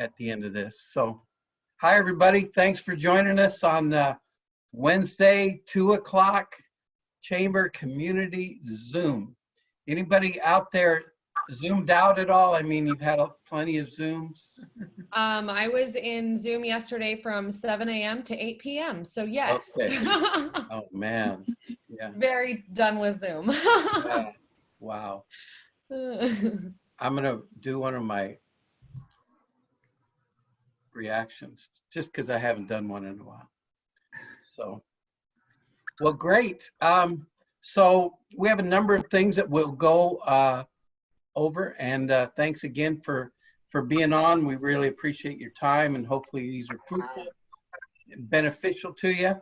at the end of this. So, hi everybody. Thanks for joining us on Wednesday, 2 o'clock, Chamber Community Zoom. Anybody out there zoomed out at all? I mean, you've had plenty of Zooms. I was in Zoom yesterday from 7 a.m. to 8 p.m. So yes. Okay. Oh man. Yeah. Very done with Zoom. Yeah. Wow. I'm going to do one of my reactions just because I haven't done one in a while. So, well, great. So we have a number of things that we'll go over, and thanks again for being on. We really appreciate your time, and hopefully these are fruitful and beneficial to you.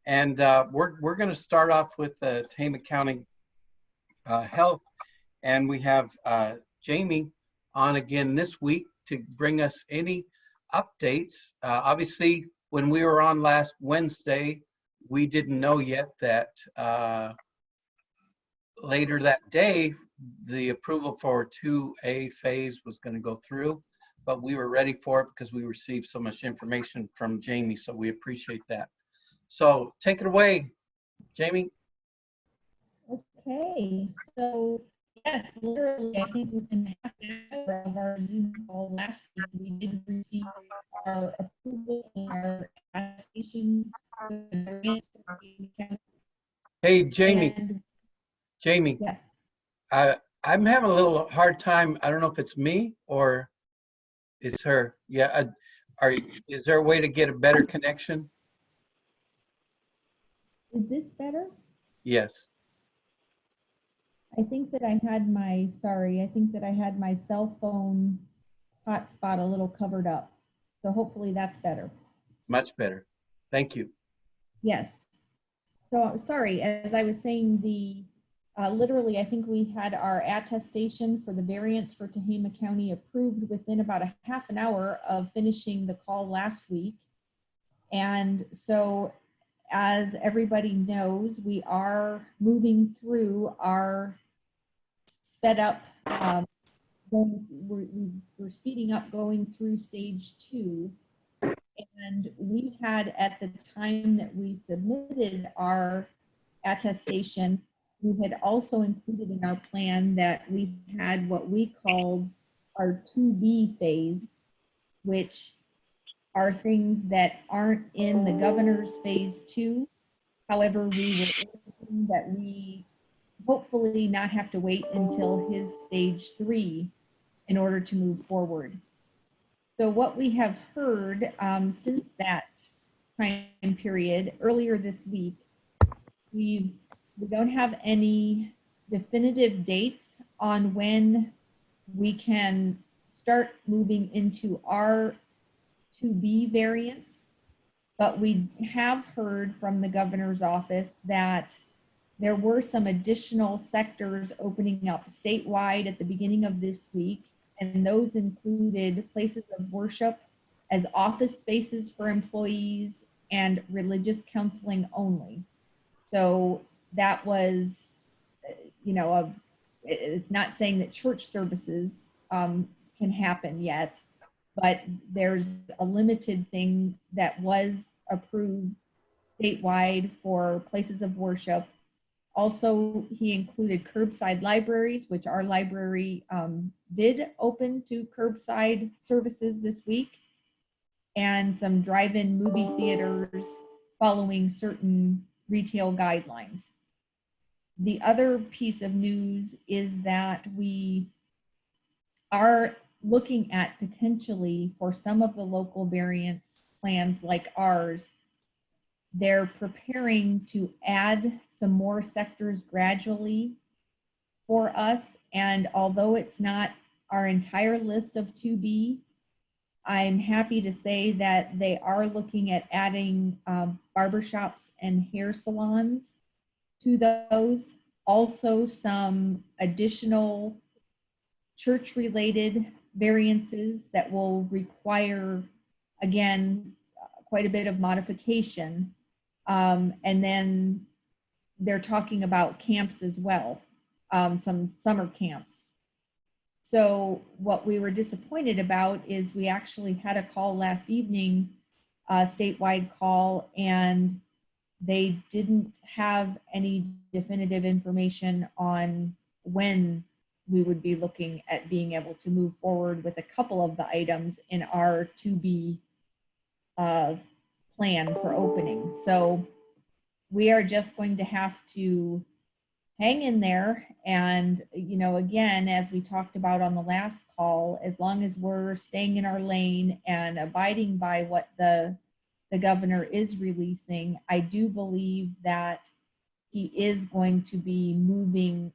And we're going to start off with Tehama County Health, and we have Jamie on again this week to bring us any updates. Obviously, when we were on last Wednesday, we didn't know yet that later that day, the approval for 2A phase was going to go through, but we were ready for it because we received so much information from Jamie, so we appreciate that. So take it away, Jamie. Okay, so yes, literally, I think within half an hour of our Zoom call last week, we did receive our approval and our attestation. Hey, Jamie. And, Jamie. yes. I'm having a little hard time. I don't know if it's me or it's her. Yeah. Is there a way to get a better connection? Is this better? Yes. I think that I had my, I think that I had my cell phone hotspot a little covered up. So hopefully that's better. Much better. Thank you. Yes. So sorry, as I was saying, literally, I think we had our attestation for the variance for Tehama County approved within about a half an hour of finishing the call last week. And so as everybody knows, we are moving through our sped up, we're speeding up going through stage 2. And we had, at the time that we submitted our attestation, we had also included in our plan that we had what we called our 2B phase, which are things that aren't in the governor's phase 2. However, we were hoping that we hopefully not have to wait until his stage 3 in order to move forward. So what we have heard since that time period, earlier this week, we don't have any definitive dates on when we can start moving into our 2B variants, but we have heard from the governor's office that there were some additional sectors opening up statewide at the beginning of this week, and those included places of worship as office spaces for employees and religious counseling only. So that was, it's not saying that church services can happen yet, but there's a limited thing that was approved statewide for places of worship. Also, he included curbside libraries, which our library did open to curbside services this week, and some drive-in movie theaters following certain retail guidelines. The other piece of news is that we are looking at potentially for some of the local variance plans like ours, they're preparing to add some more sectors gradually for us. And although it's not our entire list of 2B, I'm happy to say that they are looking at adding barbershops and hair salons to those. Also some additional church-related variances that will require, again, quite a bit of modification. And then they're talking about camps as well, some summer camps. So what we were disappointed about is we actually had a call last evening, a statewide call, and they didn't have any definitive information on when we would be looking at being able to move forward with a couple of the items in our to-be plan for opening. So we are just going to have to hang in there. And, you know, again, as we talked about on the last call, as long as we're staying in our lane and abiding by what the governor is releasing, I do believe that he is going to be moving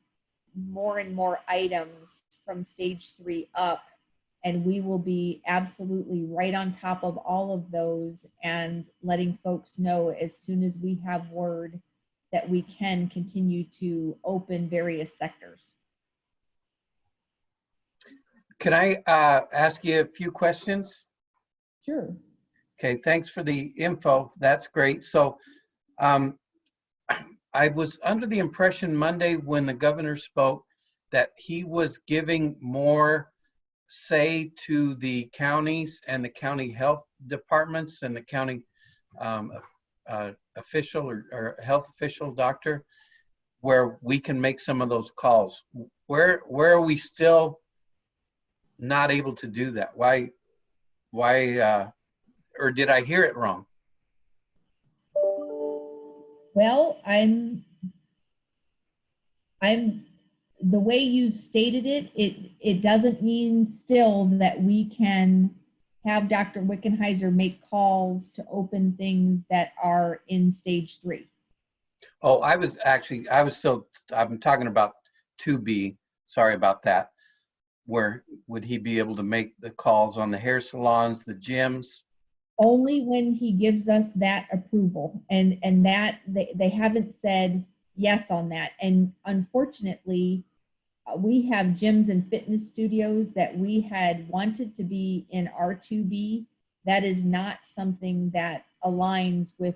more and more items from stage 3 up. And we will be absolutely right on top of all of those and letting folks know as soon as we have word that we can continue to open various sectors. Can I ask you a few questions? Sure. Okay, thanks for the info. That's great. So I was under the impression Monday when the governor spoke that he was giving more say to the counties and the county health departments and the county official or health official doctor, where we can make some of those calls. Where are we still not able to do that? Why or did I hear it wrong? Well, I'm the way you stated it, it doesn't mean still that we can have Dr. Wickenheiser make calls to open things that are in stage 3. Oh, I'm talking about 2B. Sorry about that. Where would he be able to make the calls on the hair salons, the gyms? Only when he gives us that approval, and that they haven't said yes on that. And unfortunately, we have gyms and fitness studios that we had wanted to be in R2B. That is not something that aligns with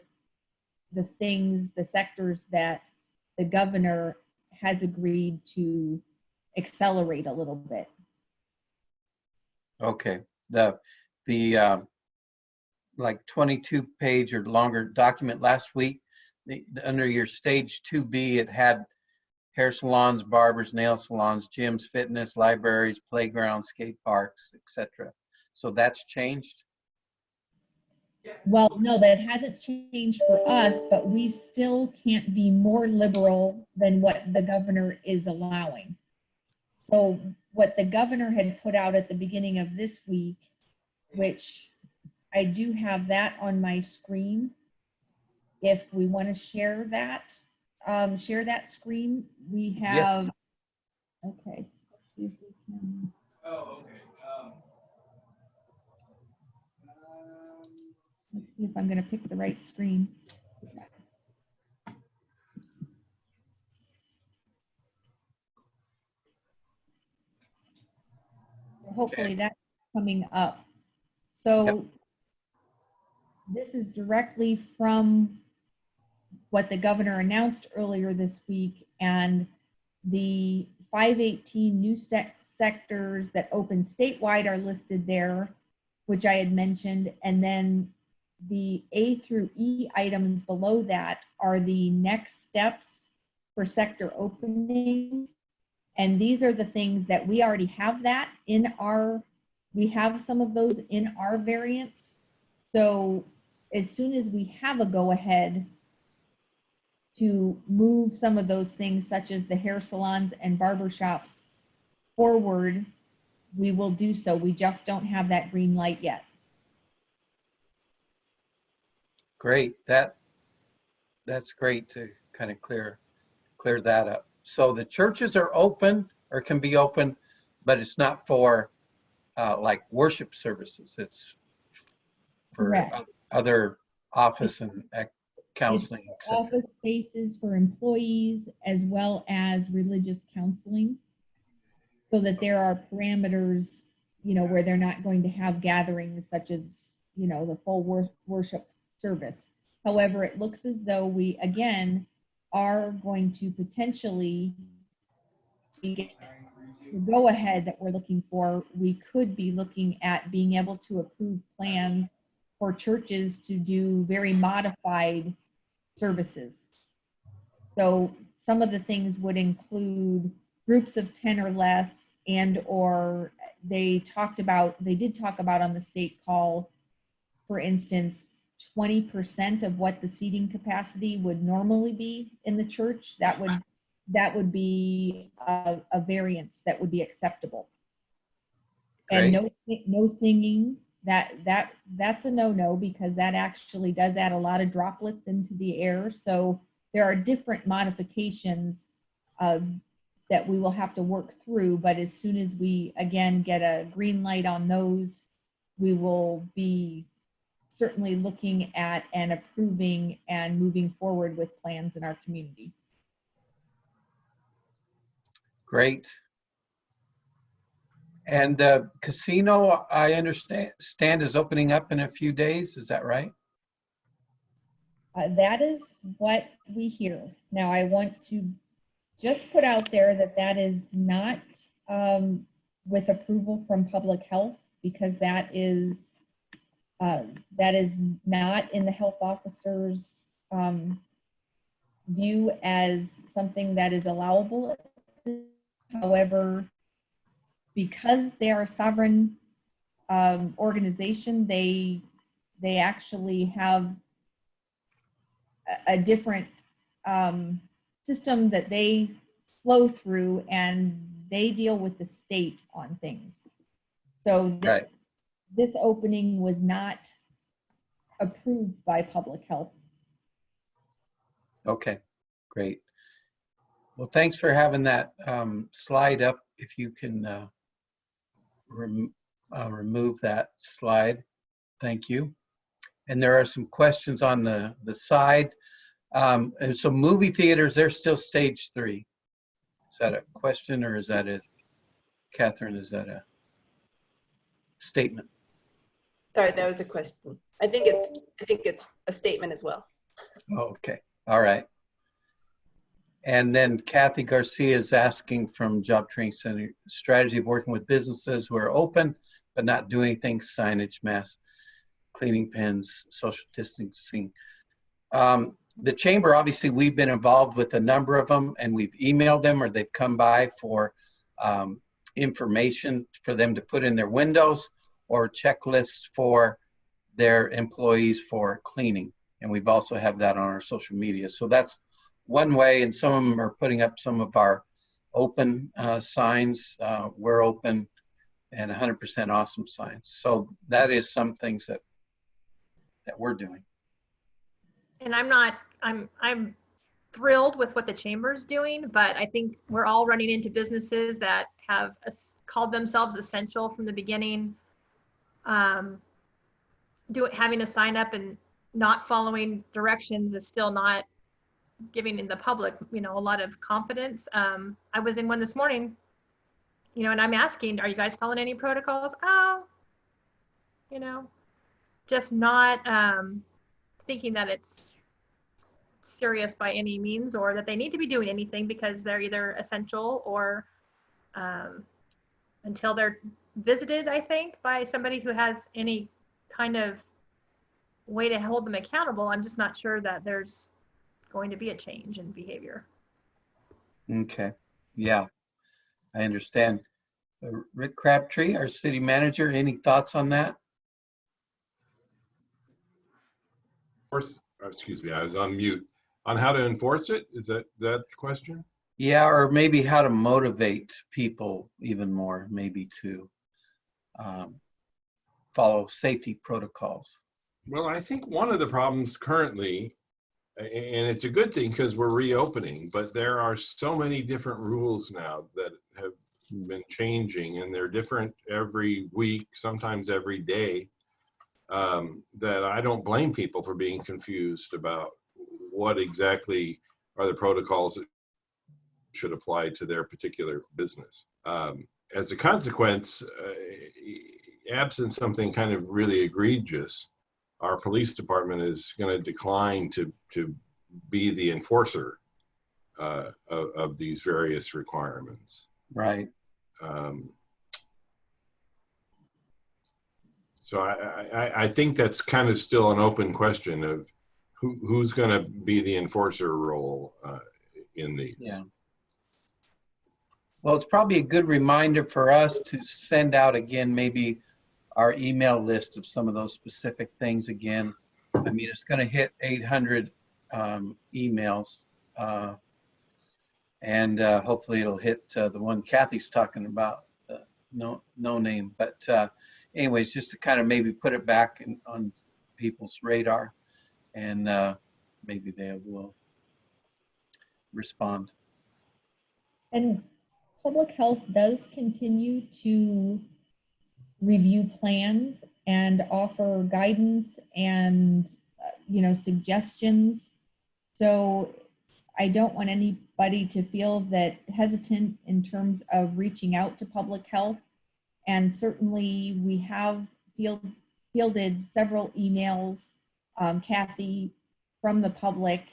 the things, the sectors that the governor has agreed to accelerate a little bit. Okay. The like 22-page or longer document last week, under your stage 2B, it had hair salons, barbers, nail salons, gyms, fitness, libraries, playgrounds, skate parks, etc. So that's changed? Well, no, that hasn't changed for us, but we still can't be more liberal than what the governor is allowing. So what the governor had put out at the beginning of this week, which I do have that on my screen. If we want to share that screen, we have, Yes. okay, let's see if we can. Oh, okay. Let's see if I'm going to pick the right screen. Hopefully that's coming up. So this is directly from what the governor announced earlier this week, and the 518 new sectors that open statewide are listed there, which I had mentioned, and then the A through E items below that are the next steps for sector openings. And these are the things that we already have that in we have some of those in our variance. So as soon as we have a go ahead to move some of those things, such as the hair salons and barbershops forward, we will do so. We just don't have that green light yet. Great. That's great to kind of clear that up. So the churches are open or can be open, but it's not for like worship services. It's for Correct. other office and counseling, etc. Office spaces for employees as well as religious counseling, so that there are parameters, you know, where they're not going to have gatherings such as, you know, the full worship service. However, it looks as though we, again, are going to potentially get go ahead that we're looking for, we could be looking at being able to approve plans for churches to do very modified services. So some of the things would include groups of 10 or less, and or they did talk about on the state call, for instance, 20% of what the seating capacity would normally be in the church. That would be a variance that would be acceptable. Great. And no singing. That's a no-no, because that actually does add a lot of droplets into the air. So there are different modifications that we will have to work through. But as soon as we again get a green light on those, we will be certainly looking at and approving and moving forward with plans in our community. Great. And the casino, I understand, is opening up in a few days. Is that right? That is what we hear. Now, I want to just put out there that that is not with approval from public health, because that is not in the health officer's view as something that is allowable. However, because they are a sovereign organization, they actually have a different system that they flow through, and they deal with the state on things. So Right. This opening was not approved by public health. Okay, great. Well, thanks for having that slide up. If you can remove that slide, thank you. And there are some questions on the side. And so movie theaters, they're still stage 3. Is that a question, or is that a, Catherine, is that a statement? Sorry, that was a question. I think it's a statement as well. Okay, all right. And then Kathy Garcia is asking from Job Training Center, strategy of working with businesses who are open but not doing anything, signage, mask, cleaning pens, social distancing. The chamber, obviously, we've been involved with a number of them, and we've emailed them, or they've come by for information for them to put in their windows, or checklists for their employees for cleaning. And we've also have that on our social media. So that's one way, and some of them are putting up some of our open signs, we're open, and 100% awesome signs. So that is some things that we're doing. And I'm thrilled with what the chamber's doing, but I think we're all running into businesses that have called themselves essential from the beginning. Having to sign up and not following directions is still not giving the public, a lot of confidence. I was in one this morning, and I'm asking, are you guys following any protocols? Oh, just not thinking that it's serious by any means, or that they need to be doing anything, because they're either essential or until they're visited, I think, by somebody who has any kind of way to hold them accountable. I'm just not sure that there's going to be a change in behavior. Okay, yeah, I understand. Rick Crabtree, our city manager, any thoughts on that? Excuse me, I was on mute. On how to enforce it? Is that the question? Yeah, or maybe how to motivate people even more, maybe to follow safety protocols. Well, I think one of the problems currently, and it's a good thing because we're reopening, but there are so many different rules now that have been changing, and they're different every week, sometimes every day, that I don't blame people for being confused about what exactly are the protocols that should apply to their particular business. As a consequence, absent something kind of really egregious, our police department is going to decline to be the enforcer of these various requirements. Right. So I think that's kind of still an open question of who's going to be the enforcer role in these. Yeah. Well, it's probably a good reminder for us to send out again, maybe our email list of some of those specific things again. I mean, it's going to hit 800 emails, and hopefully it'll hit the one Kathy's talking about, no name. But anyways, just to kind of maybe put it back on people's radar, and maybe they will respond. And public health does continue to review plans and offer guidance and, suggestions. So I don't want anybody to feel that hesitant in terms of reaching out to public health. And certainly we have fielded several emails, Kathy, from the public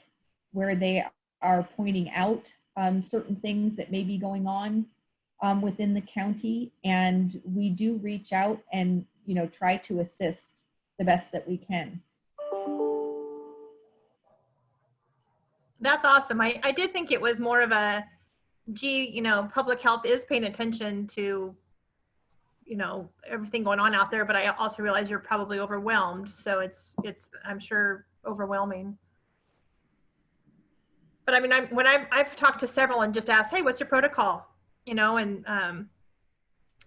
where they are pointing out certain things that may be going on within the county, and we do reach out and try to assist the best that we can. That's awesome. I did think it was more of a, gee, public health is paying attention to, everything going on out there, but I also realize you're probably overwhelmed. So it's I'm sure overwhelming. But I mean, when I've talked to several and just asked, hey, what's your protocol? And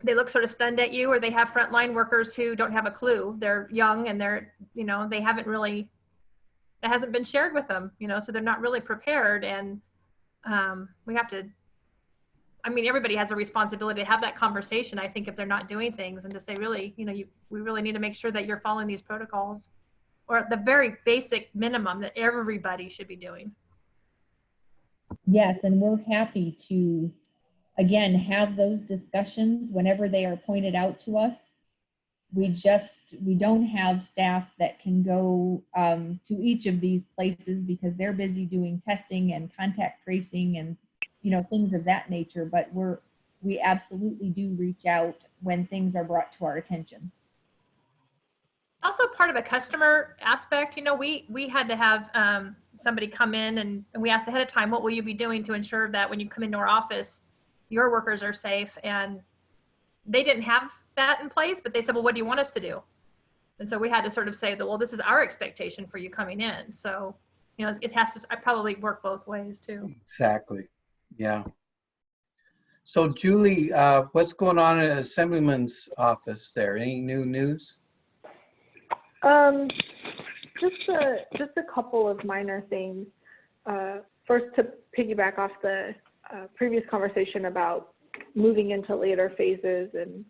they look sort of stunned at you, or they have frontline workers who don't have a clue. They're young and they're, they haven't really, it hasn't been shared with them, so they're not really prepared. And we have to, I mean, everybody has a responsibility to have that conversation, I think, if they're not doing things, and to say, really, we really need to make sure that you're following these protocols, or at the very basic minimum that everybody should be doing. Yes, and we're happy to, again, have those discussions whenever they are pointed out to us. We don't have staff that can go to each of these places because they're busy doing testing and contact tracing and things of that nature, but we absolutely do reach out when things are brought to our attention. Also part of a customer aspect, we had to have somebody come in and we asked ahead of time, what will you be doing to ensure that when you come into our office, your workers are safe? And they didn't have that in place, but they said, well, what do you want us to do? And so we had to sort of say that, well, this is our expectation for you coming in. So, it has to, I probably work both ways too. Exactly. Yeah. So Julie, what's going on at Assemblyman's office there? Any new news? Just a couple of minor things. First, to piggyback off the previous conversation about moving into later phases and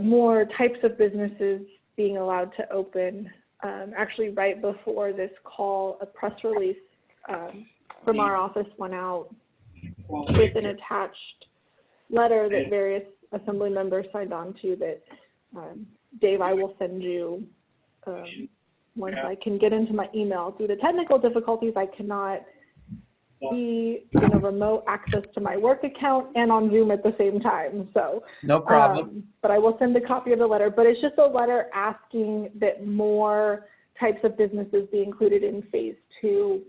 more types of businesses being allowed to open. Actually, right before this call, a press release from our office went out with an attached letter that various assembly members signed on to that Dave, I will send you once I can get into my email. Due to technical difficulties, I cannot be in a remote access to my work account and on Zoom at the same time. So no problem. But I will send a copy of the letter. But it's just a letter asking that more types of businesses be included in phase 2,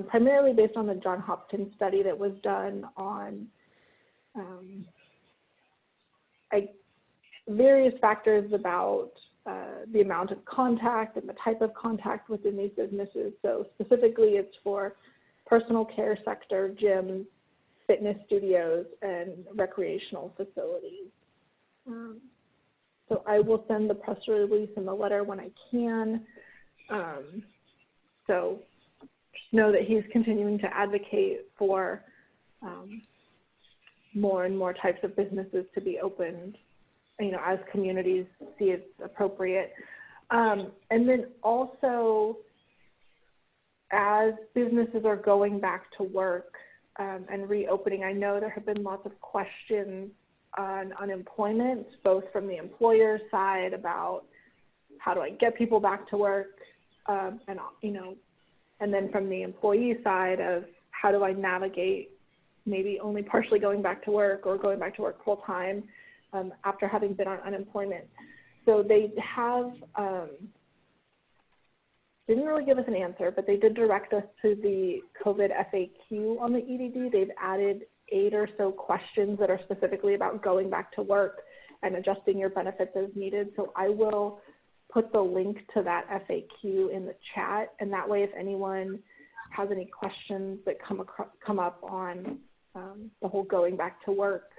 primarily based on the Johns Hopkins study that was done on various factors about the amount of contact and the type of contact within these businesses. So specifically, it's for personal care sector, gyms, fitness studios, and recreational facilities. So I will send the press release and the letter when I can. So just know that he's continuing to advocate for more and more types of businesses to be opened, as communities see it's appropriate. And then also, as businesses are going back to work and reopening, I know there have been lots of questions on unemployment, both from the employer side about how do I get people back to work, and then from the employee side of how do I navigate maybe only partially going back to work or going back to work full time after having been on unemployment. So they have, didn't really give us an answer, but they did direct us to the COVID FAQ on the EDD. They've added 8 or so questions that are specifically about going back to work and adjusting your benefits as needed. So I will put the link to that FAQ in the chat, and that way if anyone has any questions that come up on the whole going back to work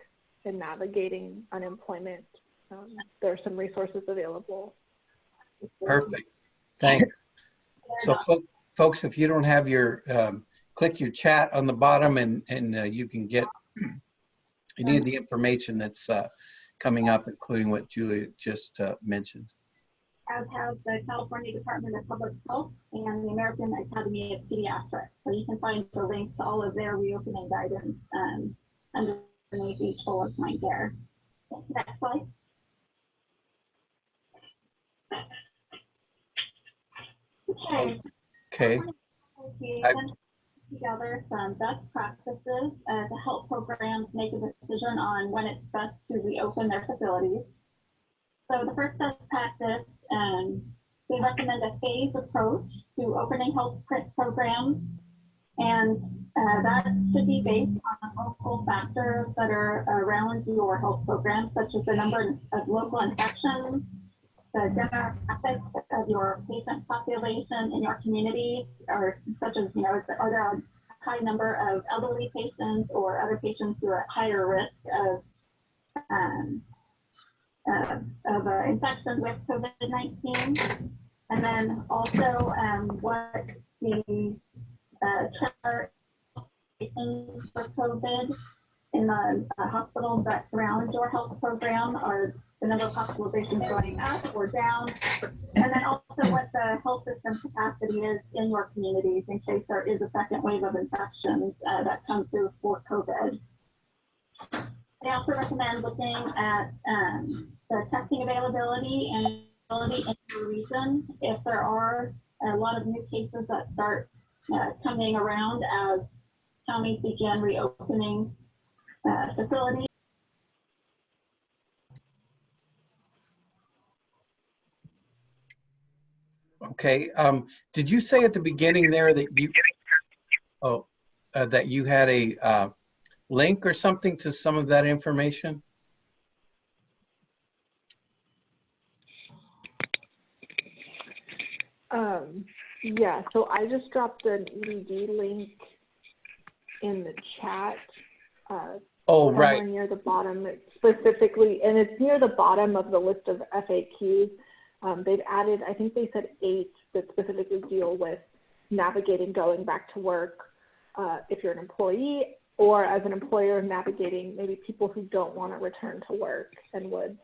and navigating unemployment, there are some resources available. Perfect. Thanks. So folks, if you don't have your, click your chat on the bottom and you can get any of the information that's coming up, including what Julia just mentioned. As has the California Department of Public Health and the American Academy of Pediatrics. So you can find the links to all of their reopening guidance underneath each bullet point there. Next slide. Okay. Together some best practices to help programs make a decision on when it's best to reopen their facilities. So the first best practice, they recommend a phased approach to opening health programs, and that should be based on local factors that are around your health program, such as the number of local infections, the demographics of your patient population in your community, or such as, are there a high number of elderly patients or other patients who are at higher risk of infection with COVID-19, and then also what the for COVID in the hospitals that surround your health program, are the number of hospitalizations going up or down, and then also what the health system capacity is in your communities in case there is a second wave of infections that comes through for COVID. I also recommend looking at the testing availability and availability in your region. If there are a lot of new cases that start coming around as counties begin reopening facilities. Okay. Did you say at the beginning there that you, that you had a link or something to some of that information? Yeah, so I just dropped an EDD link in the chat. Oh, right. Near the bottom, specifically, and it's near the bottom of the list of FAQs. They've added, I think they said 8 that specifically deal with navigating going back to work if you're an employee, or as an employer navigating maybe people who don't want to return to work and would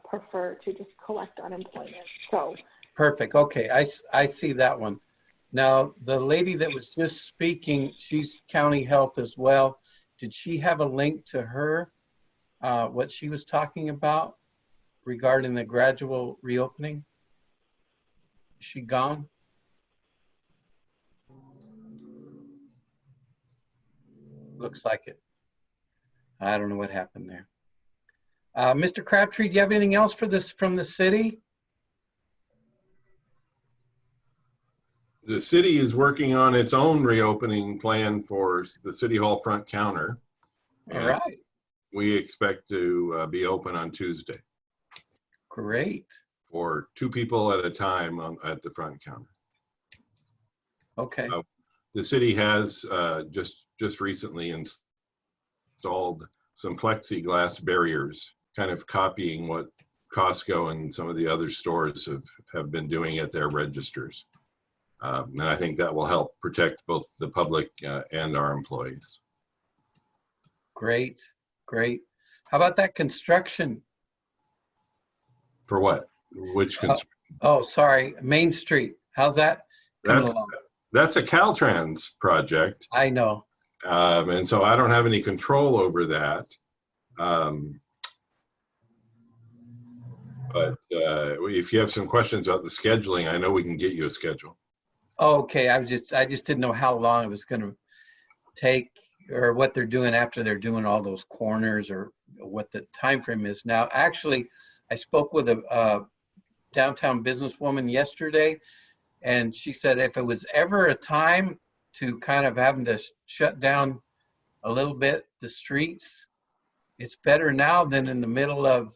prefer to just collect unemployment. So Perfect. Okay, I see that one. Now, the lady that was just speaking, she's county health as well. Did she have a link to her, what she was talking about regarding the gradual reopening? Is she gone? Looks like it. I don't know what happened there. Mr. Crabtree, do you have anything else for this from the city? The city is working on its own reopening plan for the City Hall front counter. All right. We expect to be open on Tuesday. Great. For 2 people at a time at the front counter. Okay. The city has just recently installed some plexiglass barriers, kind of copying what Costco and some of the other stores have been doing at their registers. And I think that will help protect both the public and our employees. Great, great. How about that construction? For what? Which construction? Oh, sorry, Main Street. How's that coming along? That's a Caltrans project. I know. And so I don't have any control over that. But if you have some questions about the scheduling, I know we can get you a schedule. Okay, I just didn't know how long it was going to take. or what they're doing after they're doing all those corners, or what the time frame is. Now, actually, I spoke with a downtown businesswoman yesterday, and she said if it was ever a time to kind of having to shut down a little bit the streets, it's better now than in the middle of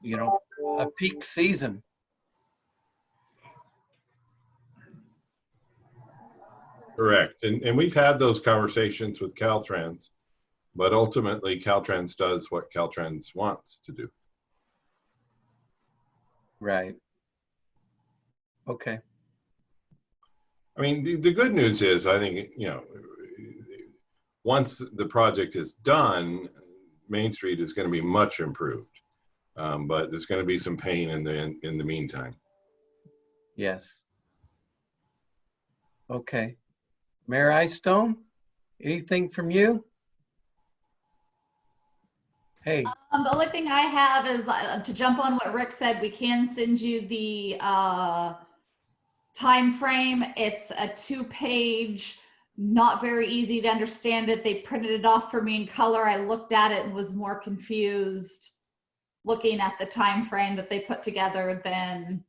you know, a peak season. Correct. And we've had those conversations with Caltrans, but ultimately Caltrans does what Caltrans wants to do. Right. Okay. I mean, the good news is, I think, you know, once the project is done, Main Street is going to be much improved. But there's going to be some pain in the meantime. Yes. Okay. Mayor Eyestone, anything from you? Hey, The only thing I have is to jump on what Rick said. We can send you the time frame. It's a 2-page, not very easy to understand it. They printed it off for me in color. I looked at it and was more confused looking at the time frame that they put together than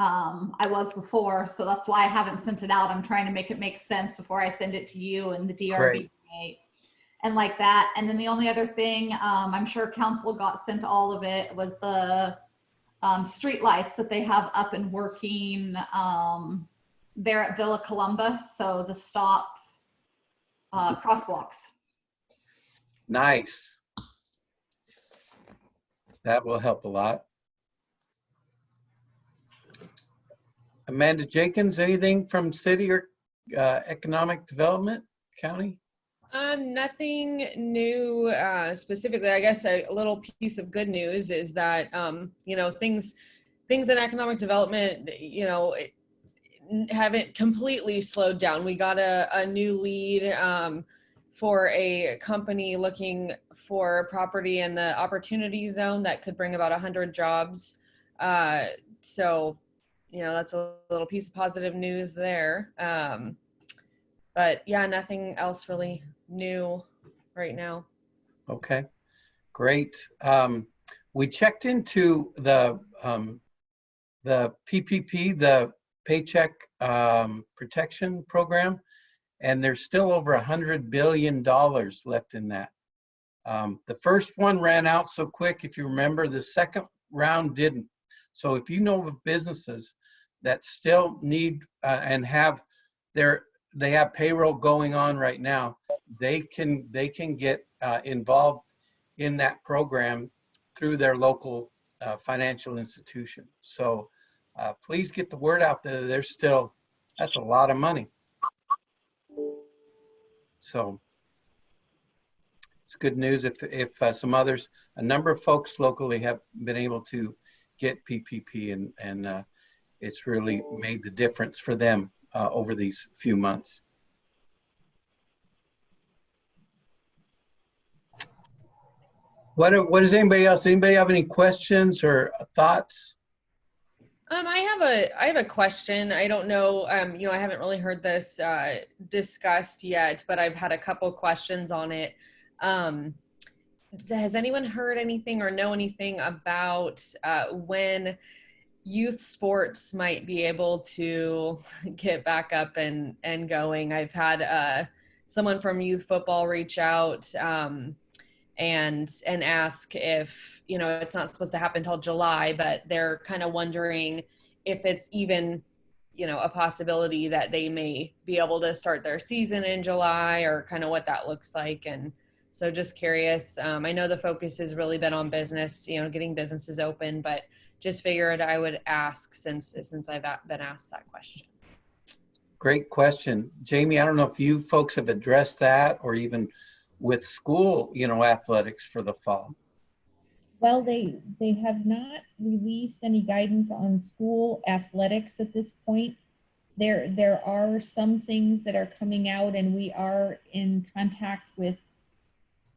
I was before. So that's why I haven't sent it out. I'm trying to make it make sense before I send it to you and the DRB and like that. And then the only other thing, I'm sure council got sent all of it, was the street lights that they have up and working there at Villa Columba. So the stop crosswalks. nice. That will help a lot. Amanda Jenkins, anything from city or economic development, county? Nothing new specifically. I guess a little piece of good news is that you know, things in economic development, you know, haven't completely slowed down. We got a new lead for a company looking for property in the opportunity zone that could bring about 100 jobs. So, you know, that's a little piece of positive news there. But yeah, nothing else really new right now. Okay, great. We checked into the PPP, the Paycheck Protection Program, and there's still over $100 billion left in that. The first one ran out so quick, if you remember. The second round didn't. So if you know of businesses that still need and have they have payroll going on right now, they can get involved in that program through their local financial institution. So please get the word out there. That's a lot of money. So it's good news if some others, a number of folks locally have been able to get PPP, and it's really made the difference for them over these few months. What is anybody else? Anybody have any questions or thoughts? I have a question. I don't know, you know, I haven't really heard this discussed yet, but I've had a couple questions on it. Has anyone heard anything or know anything about when youth sports might be able to get back up and going? I've had someone from youth football reach out and ask if, you know, it's not supposed to happen until July, but they're kind of wondering if it's even, you know, a possibility that they may be able to start their season in July, or kind of what that looks like. And so just curious. I know the focus has really been on business, you know, getting businesses open, but just figured I would ask since I've been asked that question. Great question. Jamie, I don't know if you folks have addressed that, or even with school, you know, athletics for the fall. Well, they have not released any guidance on school athletics at this point. There are some things that are coming out, and we are in contact with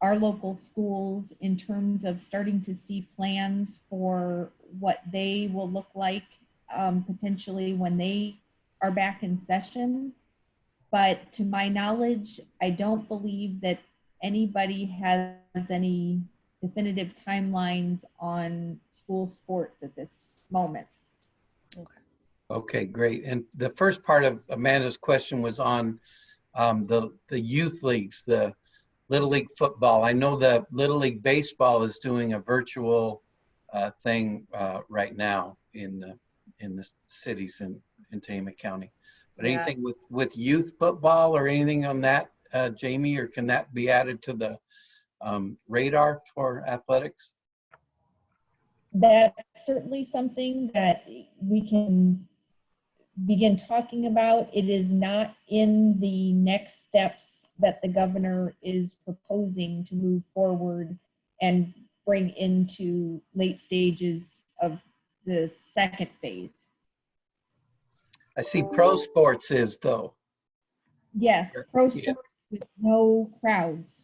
our local schools in terms of starting to see plans for what they will look like potentially when they are back in session. but to my knowledge, I don't believe that anybody has any definitive timelines on school sports at this moment. Okay, great. And the first part of Amanda's question was on the youth leagues, the Little League football. I know the Little League baseball is doing a virtual thing right now in the cities in Tehama County. But Yeah. anything with youth football or anything on that, Jamie, or can that be added to the radar for athletics? That's certainly something that we can begin talking about. It is not in the next steps that the governor is proposing to move forward and bring into late stages of the second phase. I see pro sports is though. Yes, pro Yeah. sports with no crowds.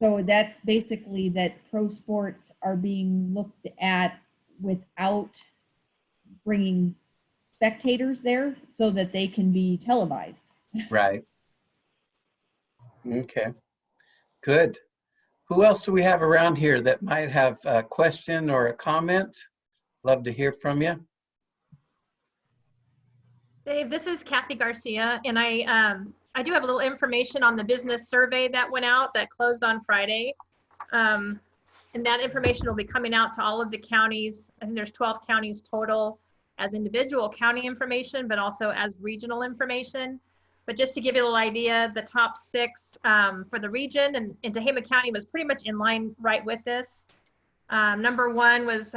So that's basically that pro sports are being looked at without bringing spectators there so that they can be televised. Right. Okay, good. Who else do we have around here that might have a question or a comment? Love to hear from you. Dave, this is Kathy Garcia, and I do have a little information on the business survey that went out that closed on Friday. And that information will be coming out to all of the counties. I think there's 12 counties total as individual county information, but also as regional information. But just to give you a little idea, the top 6 for the region and Tehama County was pretty much in line right with this. Number 1 was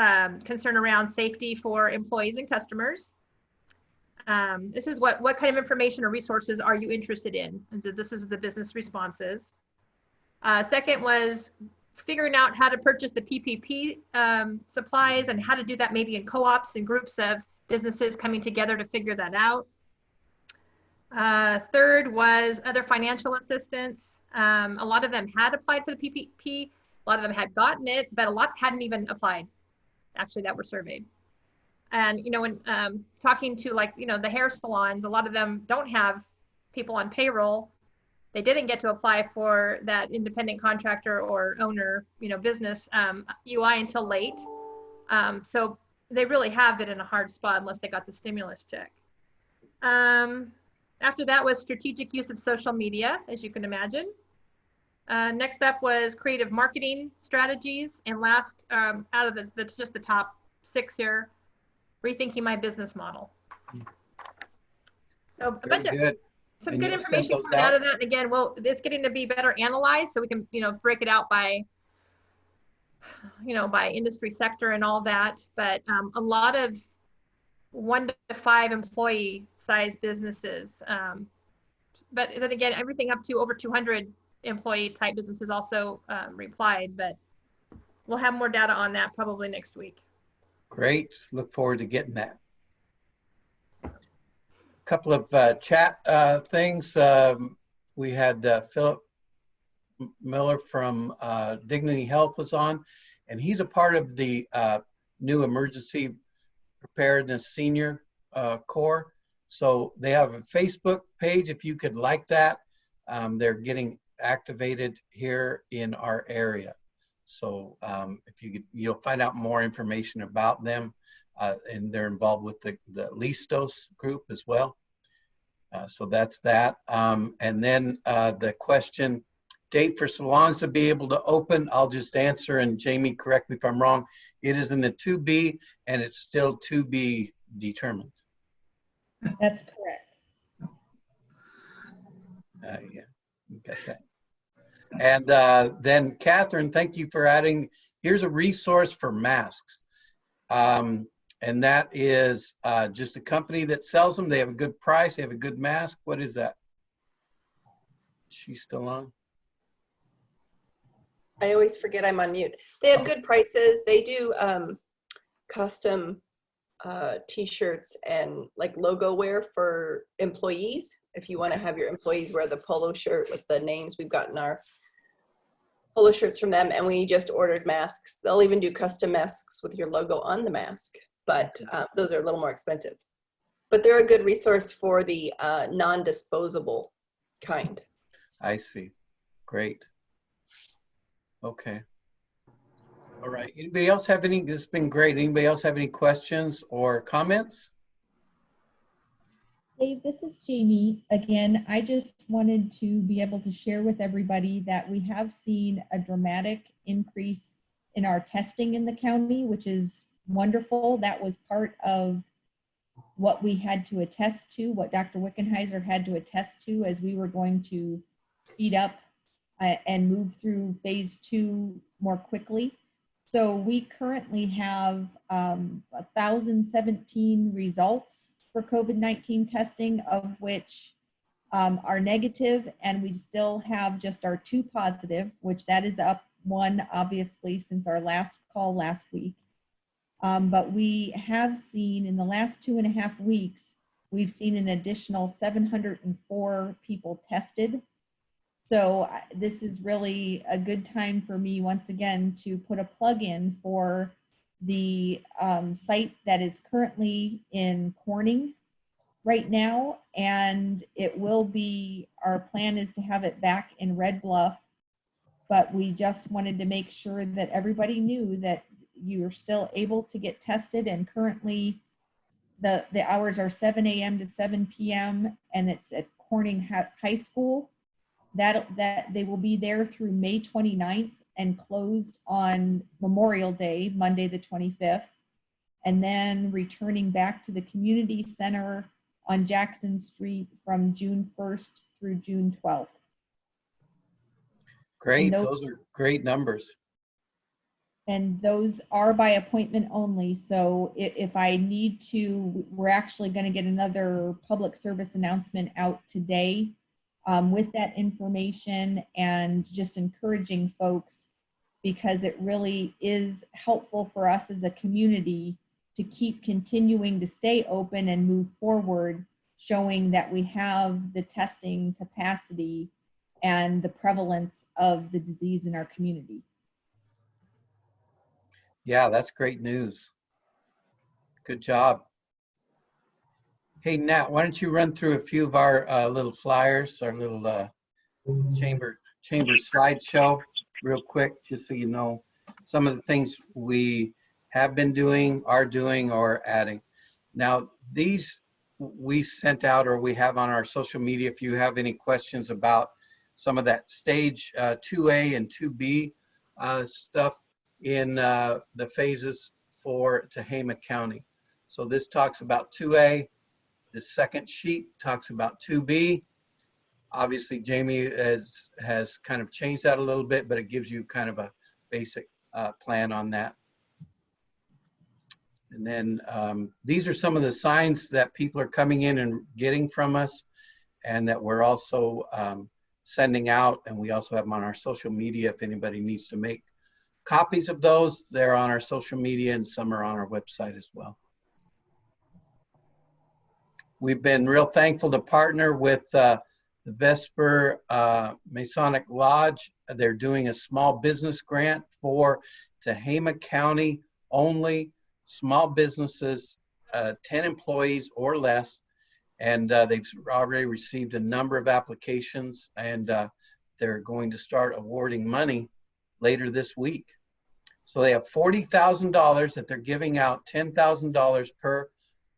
concern around safety for employees and customers. This is what kind of information or resources are you interested in? And so this is the business responses. Second was figuring out how to purchase the PPP supplies and how to do that maybe in co-ops and groups of businesses coming together to figure that out. Third was other financial assistance. A lot of them had applied for the PPP. A lot of them had gotten it, but a lot hadn't even applied, actually, that were surveyed. And, you know, when talking to the hair salons, a lot of them don't have people on payroll. They didn't get to apply for that independent contractor or owner, business UI until late. So they really have been in a hard spot unless they got the stimulus check. After that was strategic use of social media, as you can imagine. Next up was creative marketing strategies. And last, out of this, that's just the top 6 here, rethinking my business model. So a bunch of some good information coming out of that. And again, well, it's getting to be better analyzed so we can, break it out by, by industry sector and all that. But a lot of 1 to 5 employee size businesses. But then again, everything up to over 200 employee type businesses also replied, but we'll have more data on that probably next week. Great, look forward to getting that. A couple of chat things. We had Philip Miller from Dignity Health was on, and he's a part of the new Emergency Preparedness Senior Corps. So they have a Facebook page, if you could like that. They're getting activated here in our area. So if you could, you'll find out more information about them, and they're involved with the Listos group as well. So that's that. And then the question, date for salons to be able to open, I'll just answer, and Jamie, correct me if I'm wrong. It is in the 2B, and it's still to be determined. That's correct. Yeah, you got that. And then Catherine, thank you for adding, here's a resource for masks. And that is just a company that sells them. They have a good price. They have a good mask. What is that? She's still on? I always forget I'm on mute. They have good prices. They do custom t-shirts and like logo wear for employees. If you want to have your employees wear the polo shirt with the names, we've gotten our polo shirts from them, and we just ordered masks. They'll even do custom masks with your logo on the mask, but those are a little more expensive. But they're a good resource for the non-disposable kind. I see. Great. Okay. All right. Anybody else have any, this has been great. Anybody else have any questions or comments? Dave, this is Jamie again. I just wanted to be able to share with everybody that we have seen a dramatic increase in our testing in the county, which is wonderful. That was part of what we had to attest to, what Dr. Wickenheiser had to attest to as we were going to speed up and move through phase 2 more quickly. So we currently have 1,017 results for COVID-19 testing, of which are negative, and we still have just our 2 positive, which that is up 1 obviously since our last call last week. But we have seen in the last 2.5 weeks, we've seen an additional 704 people tested. So this is really a good time for me once again to put a plug in for the site that is currently in Corning right now, and it will be, our plan is to have it back in Red Bluff, but we just wanted to make sure that everybody knew that you are still able to get tested, and currently the hours are 7 a.m. to 7 p.m. and it's at Corning High School. That they will be there through May 29th and closed on Memorial Day, Monday the 25th, and then returning back to the community center on Jackson Street from June 1st through June 12th. Great, those are great numbers. And those are by appointment only. So if I need to, we're actually going to get another public service announcement out today with that information, and just encouraging folks, because it really is helpful for us as a community to keep continuing to stay open and move forward, showing that we have the testing capacity and the prevalence of the disease in our community. Yeah, that's great news. Good job. Hey, Nat, why don't you run through a few of our little flyers, our little chamber slideshow real quick, just so you know some of the things we have been doing, are doing, or adding. Now, these we sent out, or we have on our social media. If you have any questions about some of that stage 2A and 2B stuff in the phases for Tehama County. So this talks about 2A. The second sheet talks about 2B. Obviously, Jamie has kind of changed that a little bit, but it gives you kind of a basic plan on that. And then these are some of the signs that people are coming in and getting from us, and that we're also sending out. And we also have them on our social media. If anybody needs to make copies of those, they're on our social media, and some are on our website as well. We've been real thankful to partner with the Vesper Masonic Lodge. They're doing a small business grant for Tehama County only, small businesses, 10 employees or less. And they've already received a number of applications, and they're going to start awarding money later this week. So they have $40,000 that they're giving out, $10,000 per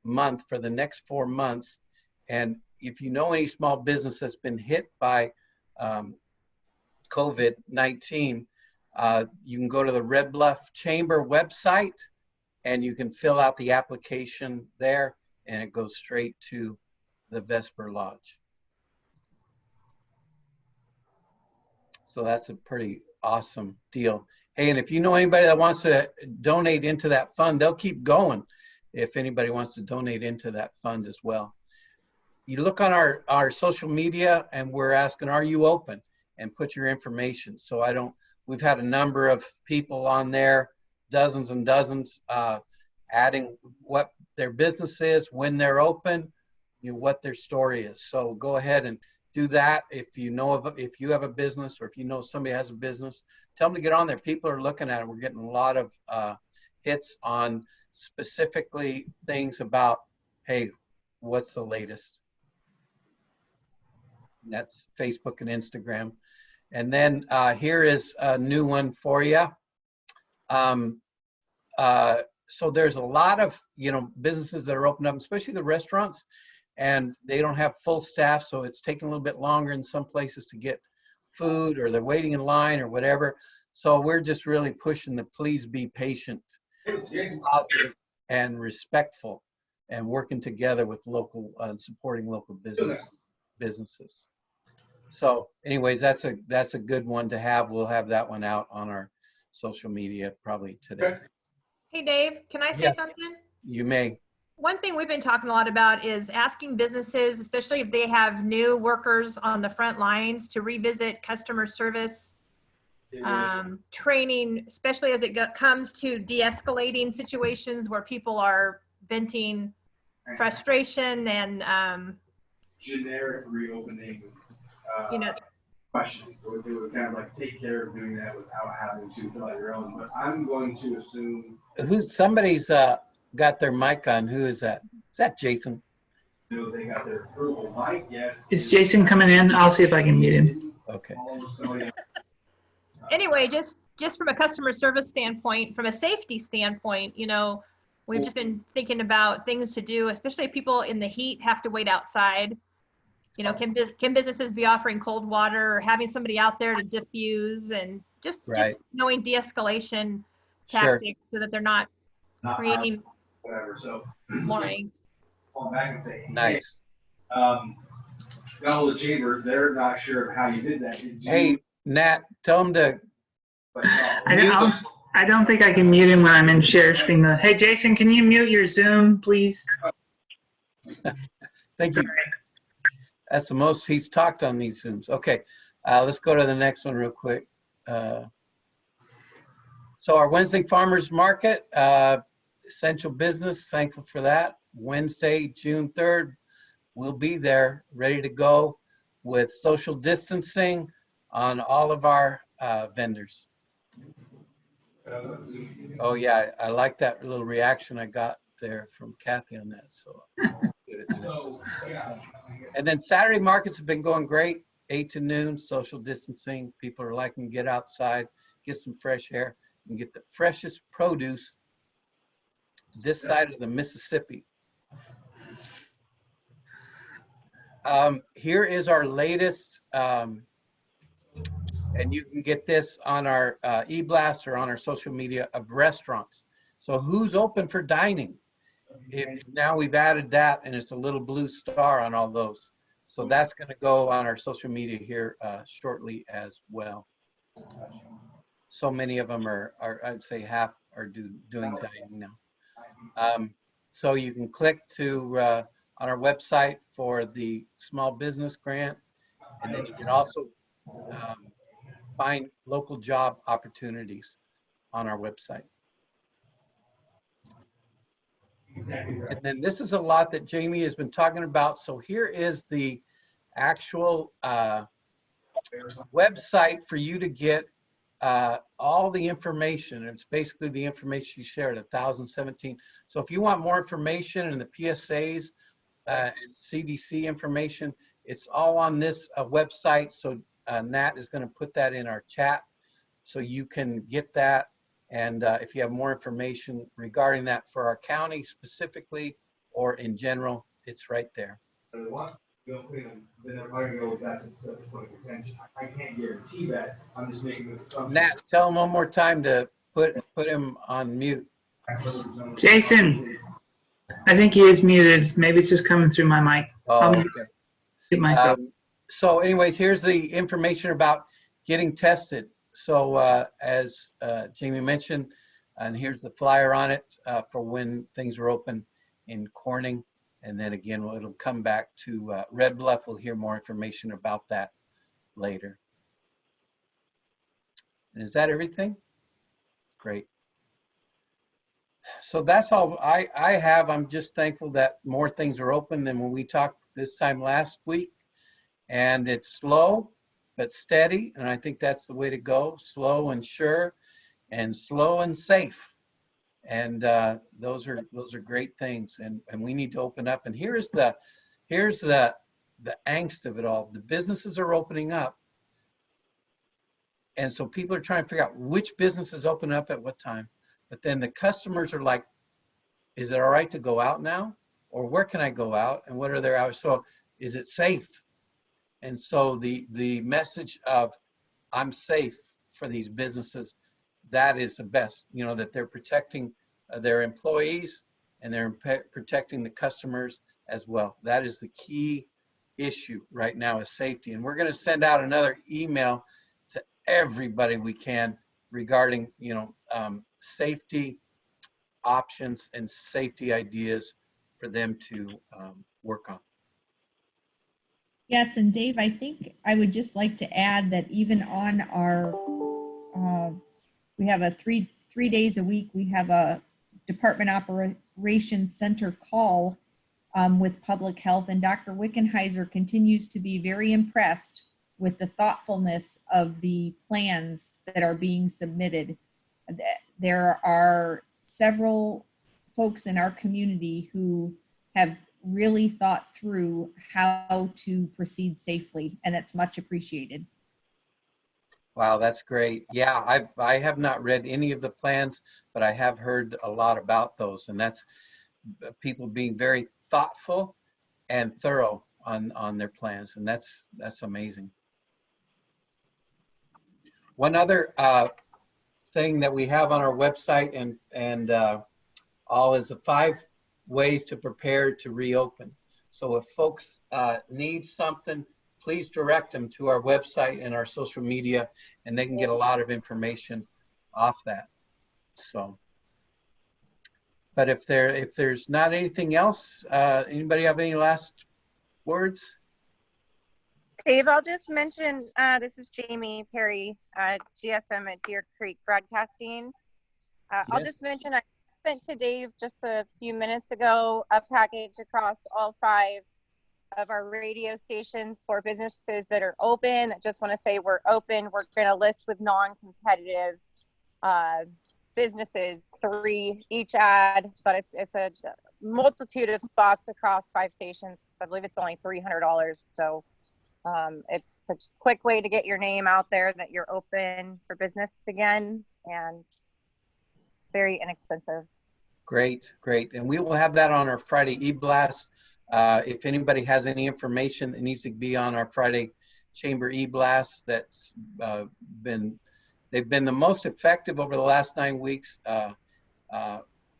month for the next 4 months. And if you know any small business that's been hit by COVID-19, you can go to the Red Bluff Chamber website and you can fill out the application there, and it goes straight to the Vesper Lodge. So that's a pretty awesome deal. Hey, and if you know anybody that wants to donate into that fund, they'll keep going if anybody wants to donate into that fund as well. You look on our social media, and we're asking, are you open? And put your information. So we've had a number of people on there, dozens and dozens, adding what their business is, when they're open, what their story is. So go ahead and do that. If you have a business, or if you know somebody has a business, tell them to get on there. People are looking at it. We're getting a lot of hits on specifically things about, hey, what's the latest. And that's Facebook and Instagram. And then here is a new one for you. So there's a lot of, businesses that are open up, especially the restaurants, and they don't have full staff, so it's taking a little bit longer in some places to get food, or they're waiting in line or whatever. So we're just really pushing the please be patient, stay positive, and respectful, and working together with local and supporting local businesses. So anyways, that's a good one to have. We'll have that one out on our social media probably today. Hey, Dave, can I say Yes. something? You may. One thing we've been talking a lot about is asking businesses, especially if they have new workers on the front lines, to revisit customer service training, especially as it comes to de-escalating situations where people are venting frustration and generic reopening you know, questions. They would kind of like take care of doing that without having to fill out your own. But I'm going to assume Somebody's got their mic on. Who is that? Is that Jason? they got their approval. Mike, yes. Is Jason coming in? I'll see if I can mute him. Okay. anyway, just from a customer service standpoint, from a safety standpoint, we've just been thinking about things to do, especially if people in the heat have to wait outside. Can businesses be offering cold water or having somebody out there to diffuse, and just knowing de-escalation tactics so that they're not creating whatever. So more angst. fall back and say, Nice. got all the chambers. They're not sure of how you did that. Did you? Hey, Nat, tell them to. I don't think I can mute him when I'm in share screen. Hey, Jason, can you mute your Zoom, please? Thank you. That's the most he's talked on these Zooms. Okay, let's go to the next one real quick. So our Wednesday Farmers Market, essential business, thankful for that. Wednesday, June 3rd, we'll be there, ready to go with social distancing on all of our vendors. Oh yeah, I like that little reaction I got there from Kathy on that. So, and then Saturday markets have been going great, 8 to noon, social distancing. People are liking to get outside, get some fresh air, and get the freshest produce this side of the Mississippi. Here is our latest, and you can get this on our e-blast or on our social media of restaurants. So who's open for dining? Now we've added that, and it's a little blue star on all those. So that's going to go on our social media here shortly as well. So many of them are I'd say half are doing dining now. So you can click to on our website for the small business grant, and then you can also find local job opportunities on our website. And then this is a lot that Jamie has been talking about. So here is the actual website for you to get all the information. It's basically the information you shared, 1017. So if you want more information and the PSAs, and CDC information, it's all on this website. So Nat is going to put that in our chat so you can get that. And if you have more information regarding that for our county specifically or in general, it's right there. I can't guarantee that. I'm just making this assumption. Nat, tell him one more time to put him on mute. Jason, I think he is muted. Maybe it's just coming through my mic. Oh, okay. Mute myself. So anyways, here's the information about getting tested. So as Jamie mentioned, and here's the flyer on it for when things are open in Corning. And then again, it'll come back to Red Bluff. We'll hear more information about that later. And is that everything? Great. So that's all I have. I'm just thankful that more things are open than when we talked this time last week. And it's slow but steady, and I think that's the way to go. Slow and sure, and slow and safe. And those are great things. And we need to open up. And here's the angst of it all. The businesses are opening up. And so people are trying to figure out which businesses open up at what time. But then the customers are like, is it all right to go out now? Or where can I go out? And what are their hours? So is it safe? And so the message of I'm safe for these businesses, that is the best, you know, that they're protecting their employees and they're protecting the customers as well. That is the key issue right now, is safety. And we're going to send out another email to everybody we can regarding, you know, safety options and safety ideas for them to work on. Yes, and Dave, I think I would just like to add that even on our, we have a three days a week, we have a Department Operations Center call with public health, and Dr. Wickenheiser continues to be very impressed with the thoughtfulness of the plans that are being submitted. There are several folks in our community who have really thought through how to proceed safely, and it's much appreciated. Wow, that's great. Yeah, I have not read any of the plans, but I have heard a lot about those, and that's people being very thoughtful and thorough on their plans, and that's amazing. One other thing that we have on our website and all is the 5 ways to prepare to reopen. So if folks need something, please direct them to our website and our social media, and they can get a lot of information off that. So, but if there's not anything else, anybody have any last words? Dave, I'll just mention, this is Jamie Perry, GSM at Deer Creek Broadcasting. I'll just mention, I sent to Dave just a few minutes ago a package across all 5 of our radio stations for businesses that are open, that just want to say we're open. We're going to list with non-competitive businesses, 3 each ad, but it's a multitude of spots across 5 stations. I believe it's only $300. So it's a quick way to get your name out there that you're open for business again, and very inexpensive. Great, great. And we will have that on our Friday e-blast. If anybody has any information that needs to be on our Friday Chamber e-blast, that's they've been the most effective over the last 9 weeks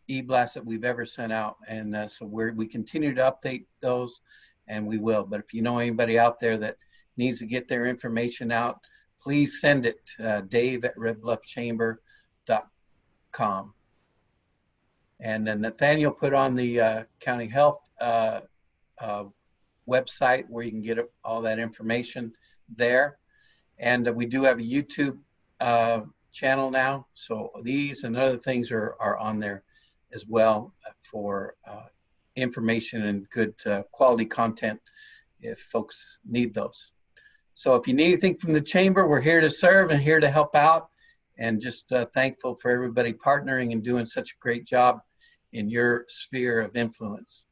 e-blast that we've ever sent out. And so we continue to update those, and we will. But if you know anybody out there that needs to get their information out, please send it to dave@redbluffchamber.com. And then Nathaniel put on the county health website where you can get all that information there. And we do have a YouTube channel now. So these and other things are on there as well for information and good quality content if folks need those. So if you need anything from the chamber, we're here to serve and here to help out, and just thankful for everybody partnering and doing such a great job in your sphere of influence.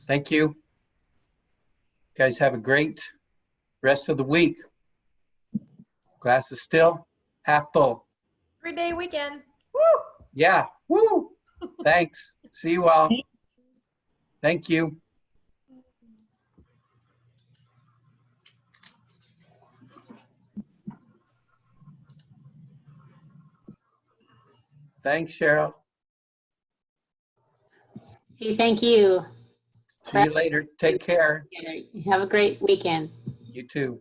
Thank you. Guys, have a great rest of the week. Glass is still half full. 3-day weekend. Woo! Yeah, woo! Thanks. See you all. Thank you. Thanks, Cheryl. Hey, thank you. See you later. Take care. Have a great weekend. You too.